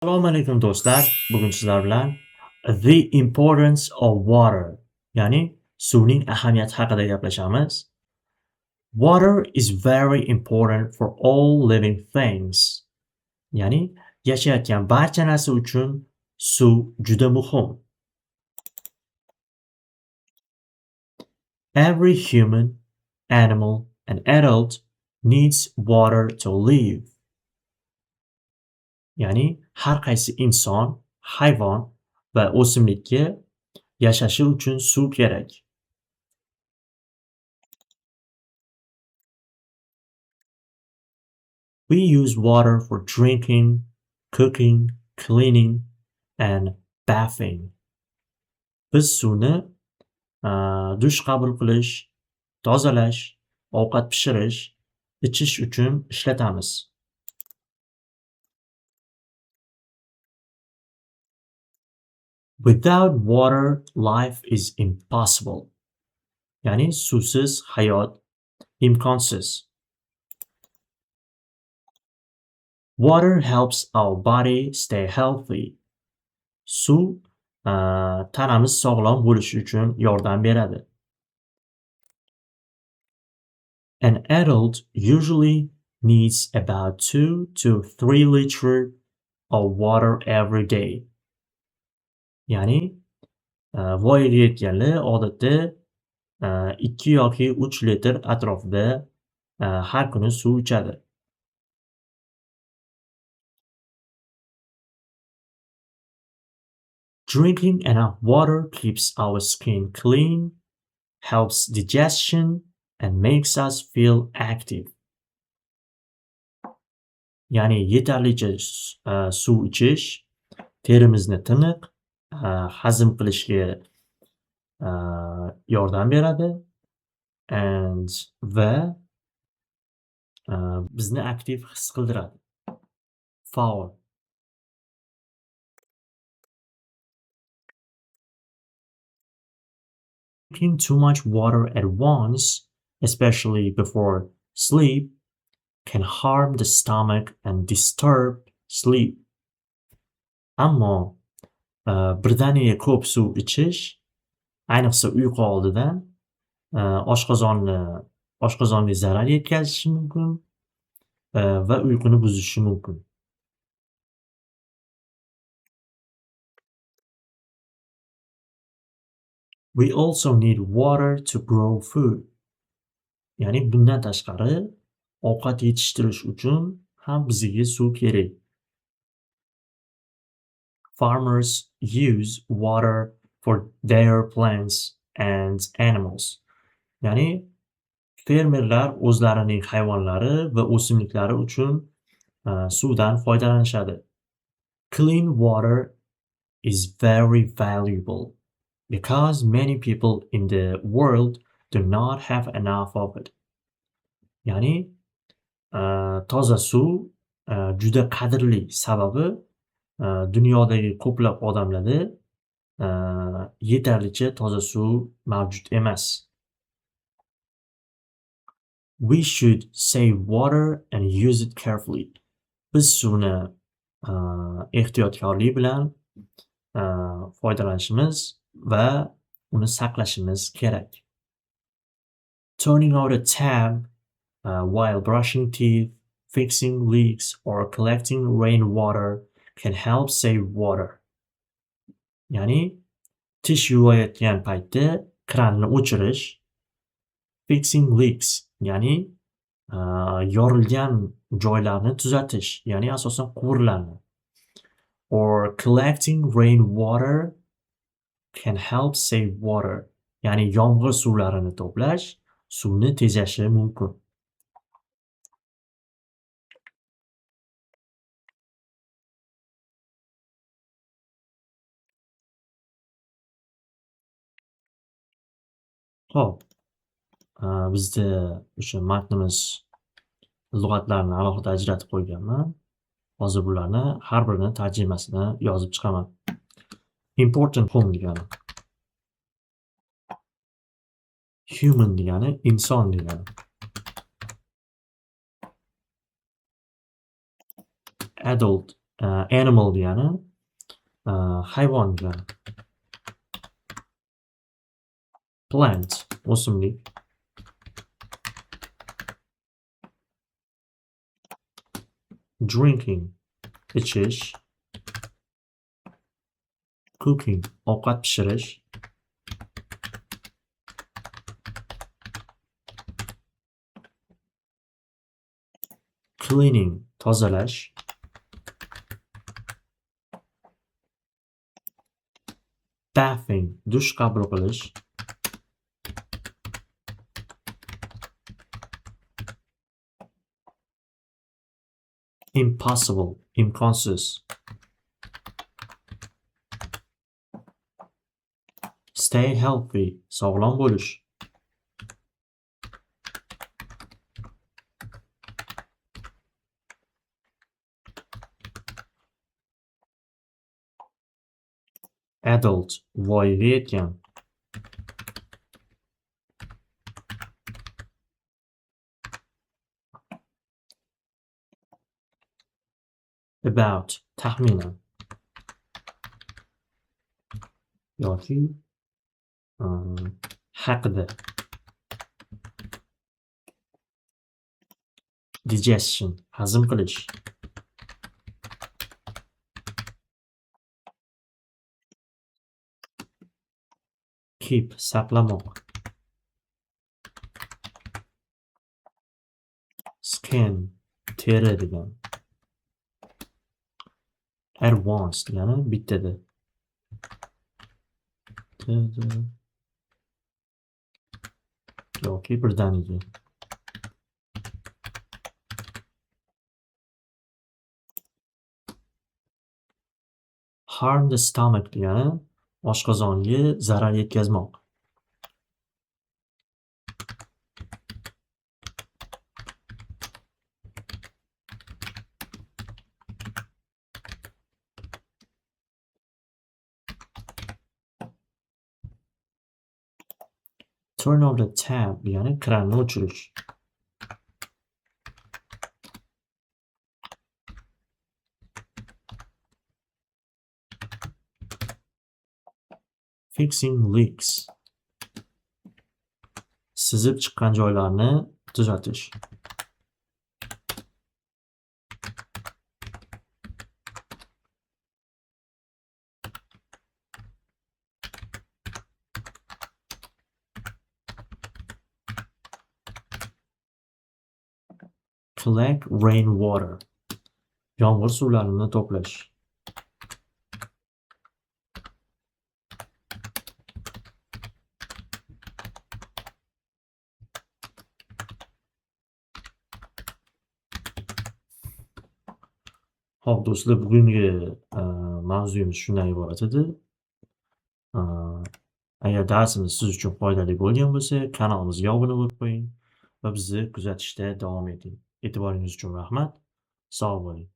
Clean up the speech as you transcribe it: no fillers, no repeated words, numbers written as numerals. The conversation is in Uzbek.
Assalomu alaykum do'stlar. Bugun sizlar bilan The Importance of Water, ya'ni suvning ahamiyati haqida gaplashamiz. Water is very important for all living things. Ya'ni yashayotgan barcha narsa uchun suv juda muhim. Every human, animal and adult needs water to live. Ya'ni har qaysi inson, hayvon va o'simlikka yashashi uchun suv kerak. We use water for drinking, cooking, cleaning and bathing. Biz suvni dush qabul qilish, tozalash, ovqat pishirish, ichish uchun ishlatamiz. Without water, life is impossible. Ya'ni suvsiz hayot imkonsiz. Water helps our body stay healthy. Suv tanamiz sog'lom bo'lishi uchun yordam beradi. An adult usually needs about 2 to 3 liters of water every day. Ya'ni voyaga yetganlar odatda 2 yoki 3 litr atrofida har kuni suv ichadi. Drinking enough water keeps our skin clean, helps digestion, and makes us feel active. Ya'ni yetarlicha suv ichish terimizni tiniq, hazm qilishga yordam beradi va bizni aktiv his qildiradi. Faol. Drinking too much water at once, especially before sleep, can harm the stomach and disturb sleep. Ammo birdaniga ko'p suv ichish, ayniqsa uyqu oldidan oshqozonga zarar yetkazishi mumkin va uyquni buzishi mumkin. We also need water to grow food. Ya'ni bundan tashqari ovqat yetishtirish uchun ham bizga suv kerak. Farmers use water for their plants and animals. Ya'ni fermerlar o'zlarining hayvonlari va o'simliklari uchun suvdan foydalanishadi. Clean water is very valuable because many people in the world do not have enough of it. Ya'ni toza suv juda qadrli, sababi dunyodagi ko'plab odamlarda yetarlicha toza suv mavjud emas. We should save water and use it carefully. Biz suvni ehtiyotkorlik bilan foydalanishimiz va uni saqlashimiz kerak. Turning out a tap while brushing teeth, fixing leaks or collecting rainwater can help save water. Ya'ni tish yuvayotgan paytda kranni o'chirish, fixing leaks, ya'ni yorilgan joylarni tuzatish, ya'ni asosan quvurlarni, or collecting rainwater can help save water, ya'ni yomg'ir suvlarini to'plash suvni tejashi mumkin. Xo'p, bizda o'sha matnimiz lug'atlarni alohida ajratib qo'yganman. Hozir bularni har birini tarjimasini yozib chiqaman. Important home degani. Human degani inson degani. Adult animal degani hayvon degani. Plant o'simlik. Drinking ichish. Cooking ovqat pishirish. Cleaning tozalash. Bathing dush qabul qilish. Impossible imkonsiz. Stay healthy sog'lom bo'lish. Adult voyaga yetgan. About taxminan yoki haqida. Digestion hazm qilish. Keep saqlamoq. Skin teri degan. At once degani bittada. yoki birdaniga. Harm the stomach degani oshqozonga zarar yetkazmoq. Turn off the tap degani kranni o'chirish. Fixing leaks. Sizib chiqqan joylarni tuzatish. Collect rainwater. Yomg'ir suvlarini to'plash. Xo'p do'stlar, bugungi mavzuyimiz shundan iborat edi. Agar darsimiz siz uchun foydali bo'lgan bo'lsa, kanalimizga obuna bo'lib qo'ying va bizni kuzatishda davom eting. E'tiboringiz uchun rahmat. Sog' bo'ling.